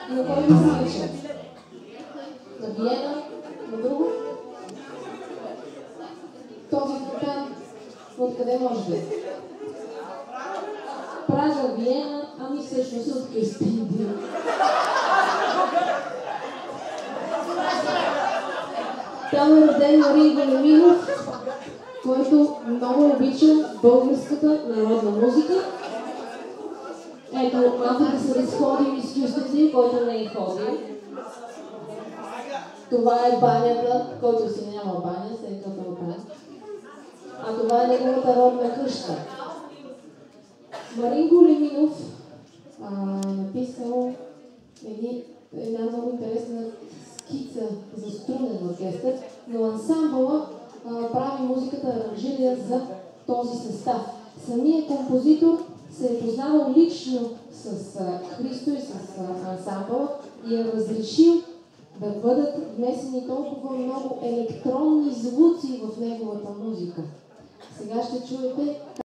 На кой ми прилича? На Виена? На друго? Този фонтан откъде може да е? Прага, Виена, ами всъщност от Кюстендил. Там е роден Марий Големинов, който много обича българската народна музика. Ето, малко да се разходим из Кюстендил, който не е ходил. Това е банята, който си няма баня, след като е баня. А това е неговата родна къща. Марий Големинов написал една много интересна скица за струнен оркестър, но ансамбъла прави музиката аранжирия за този състав. Самият композитор се е познавал лично с Христо и с ансамбъла и е разрешил да бъдат внесени толкова много електронни звуци в неговата музика. Сега ще чуете